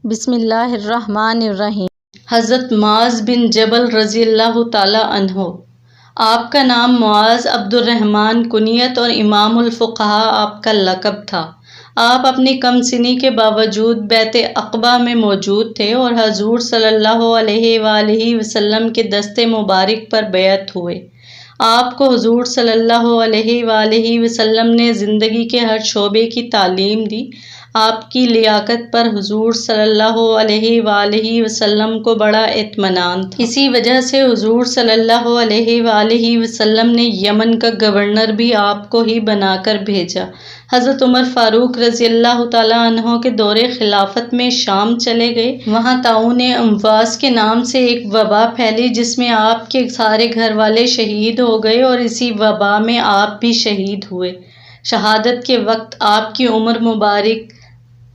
بسم اللہ الرحمن الرحیم۔ حضرت معاذ بن جبل رضی اللہ تعالی عنہ۔ آپ کا نام معاذ عبد الرحمن کنیت اور امام الفقہاء آپ کا لقب تھا۔ آپ اپنی کم سنی کے باوجود بیعت عقبہ میں موجود تھے اور حضور صلی اللہ علیہ وآلہ وسلم کے دست مبارک پر بیعت ہوئے۔ آپ کو حضور صلی اللہ علیہ وآلہ وسلم نے زندگی کے ہر شعبے کی تعلیم دی۔ آپ کی لیاقت پر حضور صلی اللہ علیہ وآلہ وسلم کو بڑا اطمینان تھا۔ اسی وجہ سے حضور صلی اللہ علیہ وآلہ وسلم نے یمن کا گورنر بھی آپ کو ہی بنا کر بھیجا۔ حضرت عمر فاروق رضی اللہ تعالیٰ عنہ کے دور خلافت میں شام چلے گئے۔ وہاں طاعون امواس کے نام سے ایک وبا پھیلی جس میں آپ کے سارے گھر والے شہید ہو گئے اور اسی وبا میں آپ بھی شہید ہوئے۔ شہادت کے وقت آپ کی عمر مبارک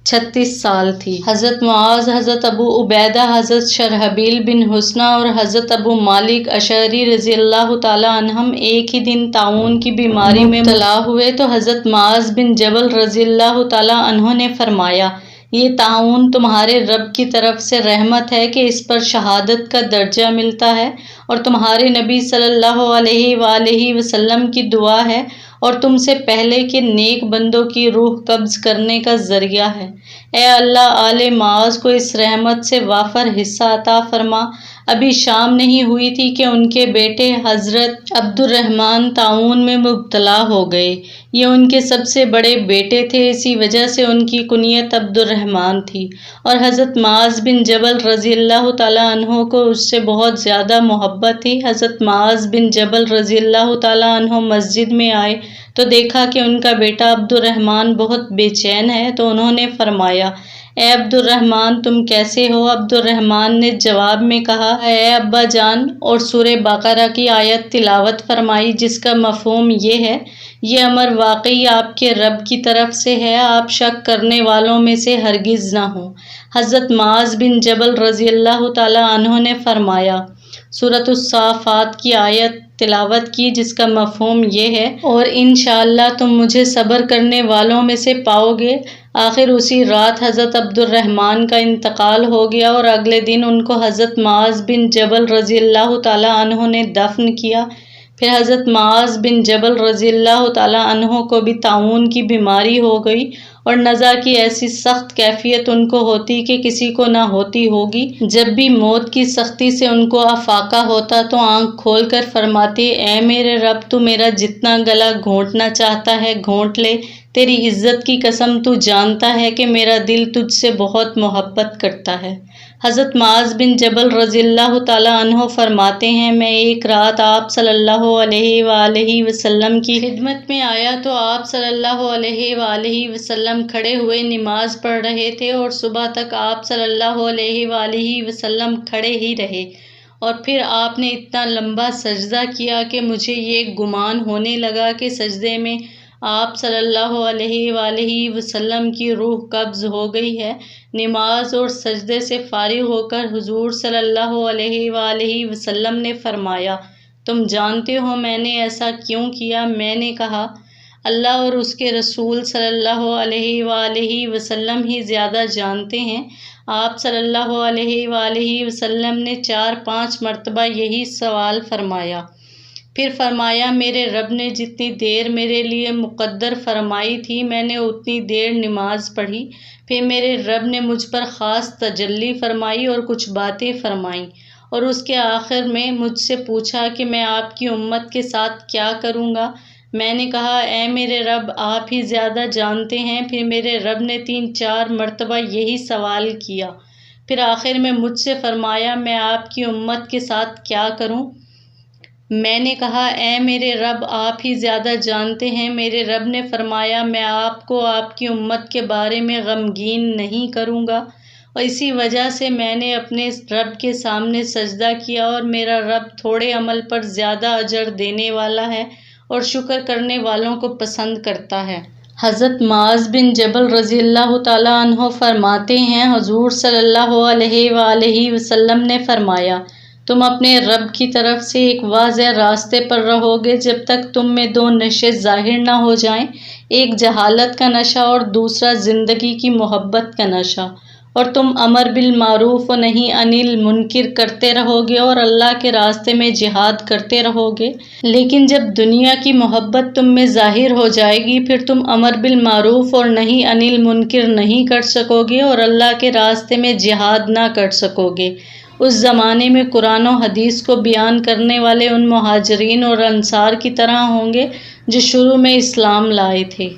36 سال تھی۔ حضرت معاذ، حضرت ابو عبیدہ، حضرت شرحبیل بن حسنہ اور حضرت ابو مالک اشعری رضی اللہ تعالیٰ عنہم ایک ہی دن طاعون کی بیماری میں مبتلا ہوئے تو حضرت معاذ بن جبل رضی اللہ تعالیٰ عنہ نے فرمایا، یہ طاعون تمہارے رب کی طرف سے رحمت ہے کہ اس پر شہادت کا درجہ ملتا ہے، اور تمہارے نبی صلی اللہ علیہ وآلہ وسلم کی دعا ہے اور تم سے پہلے کے نیک بندوں کی روح قبض کرنے کا ذریعہ ہے۔ اے اللہ، آل معاذ کو اس رحمت سے وافر حصہ عطا فرما۔ ابھی شام نہیں ہوئی تھی کہ ان کے بیٹے حضرت عبد الرحمن طاعون میں مبتلا ہو گئے۔ یہ ان کے سب سے بڑے بیٹے تھے، اسی وجہ سے ان کی کنیت عبد الرحمن تھی، اور حضرت معاذ بن جبل رضی اللہ تعالیٰ عنہ کو اس سے بہت زیادہ محبت تھی۔ حضرت معاذ بن جبل رضی اللہ تعالیٰ عنہ مسجد میں آئے تو دیکھا کہ ان کا بیٹا عبد الرحمن بہت بے چین ہے، تو انہوں نے فرمایا، اے عبد الرحمن، تم کیسے ہو؟ عبد الرحمن نے جواب میں کہا، اے ابا جان، اور سورہ بقرہ کی آیت تلاوت فرمائی جس کا مفہوم یہ ہے، یہ امر واقعی آپ کے رب کی طرف سے ہے، آپ شک کرنے والوں میں سے ہرگز نہ ہوں۔ حضرت معاذ بن جبل رضی اللہ تعالیٰ عنہ نے فرمایا، سورۃ الصافات کی آیت تلاوت کی جس کا مفہوم یہ ہے، اور انشاءاللہ تم مجھے صبر کرنے والوں میں سے پاؤ گے۔ آخر اسی رات حضرت عبد الرحمن کا انتقال ہو گیا اور اگلے دن ان کو حضرت معاذ بن جبل رضی اللہ تعالیٰ عنہ نے دفن کیا۔ پھر حضرت معاذ بن جبل رضی اللہ تعالیٰ عنہ کو بھی طاعون کی بیماری ہو گئی، اور نزع کی ایسی سخت کیفیت ان کو ہوتی کہ کسی کو نہ ہوتی ہوگی۔ جب بھی موت کی سختی سے ان کو افاقہ ہوتا تو آنکھ کھول کر فرماتے، اے میرے رب، تو میرا جتنا گلا گھونٹنا چاہتا ہے گھونٹ لے، تیری عزت کی قسم تو جانتا ہے کہ میرا دل تجھ سے بہت محبت کرتا ہے۔ حضرت معاذ بن جبل رضی اللہ تعالیٰ عنہ فرماتے ہیں، میں ایک رات آپ صلی اللہ علیہ وآلہ وسلم کی خدمت میں آیا تو آپ صلی اللہ علیہ وآلہ وسلم کھڑے ہوئے نماز پڑھ رہے تھے، اور صبح تک آپ صلی اللہ علیہ وآلہ وسلم کھڑے ہی رہے، اور پھر آپ نے اتنا لمبا سجدہ کیا کہ مجھے یہ گمان ہونے لگا کہ سجدے میں آپ صلی اللہ علیہ وآلہ وسلم کی روح قبض ہو گئی ہے۔ نماز اور سجدے سے فارغ ہو کر حضور صلی اللہ علیہ وآلہ وسلم نے فرمایا، تم جانتے ہو میں نے ایسا کیوں کیا؟ میں نے کہا، اللہ اور اس کے رسول صلی اللہ علیہ وآلہ وسلم ہی زیادہ جانتے ہیں۔ آپ صلی اللہ علیہ وآلہ وسلم نے 4-5 مرتبہ یہی سوال فرمایا، پھر فرمایا، میرے رب نے جتنی دیر میرے لیے مقدر فرمائی تھی میں نے اتنی دیر نماز پڑھی۔ پھر میرے رب نے مجھ پر خاص تجلی فرمائی اور کچھ باتیں فرمائیں، اور اس کے آخر میں مجھ سے پوچھا کہ میں آپ کی امت کے ساتھ کیا کروں گا؟ میں نے کہا، اے میرے رب، آپ ہی زیادہ جانتے ہیں۔ پھر میرے رب نے 3-4 مرتبہ یہی سوال کیا، پھر آخر میں مجھ سے فرمایا، میں آپ کی امت کے ساتھ کیا کروں؟ میں نے کہا، اے میرے رب، آپ ہی زیادہ جانتے ہیں۔ میرے رب نے فرمایا، میں آپ کو آپ کی امت کے بارے میں غمگین نہیں کروں گا، اور اسی وجہ سے میں نے اپنے رب کے سامنے سجدہ کیا، اور میرا رب تھوڑے عمل پر زیادہ اجر دینے والا ہے اور شکر کرنے والوں کو پسند کرتا ہے۔ حضرت معاذ بن جبل رضی اللہ تعالیٰ عنہ فرماتے ہیں، حضور صلی اللہ علیہ وآلہ وسلم نے فرمایا، تم اپنے رب کی طرف سے ایک واضح راستے پر رہو گے جب تک تم میں 2 نشے ظاہر نہ ہو جائیں، ایک جہالت کا نشہ اور دوسرا زندگی کی محبت کا نشہ، اور تم امر بالمعروف و نہی عن المنکر کرتے رہو گے اور اللہ کے راستے میں جہاد کرتے رہو گے، لیکن جب دنیا کی محبت تم میں ظاہر ہو جائے گی پھر تم امر بالمعروف اور نہی عن المنکر نہیں کر سکو گے اور اللہ کے راستے میں جہاد نہ کر سکو گے۔ اس زمانے میں قرآن و حدیث کو بیان کرنے والے ان مہاجرین اور انصار کی طرح ہوں گے جو شروع میں اسلام لائے تھے۔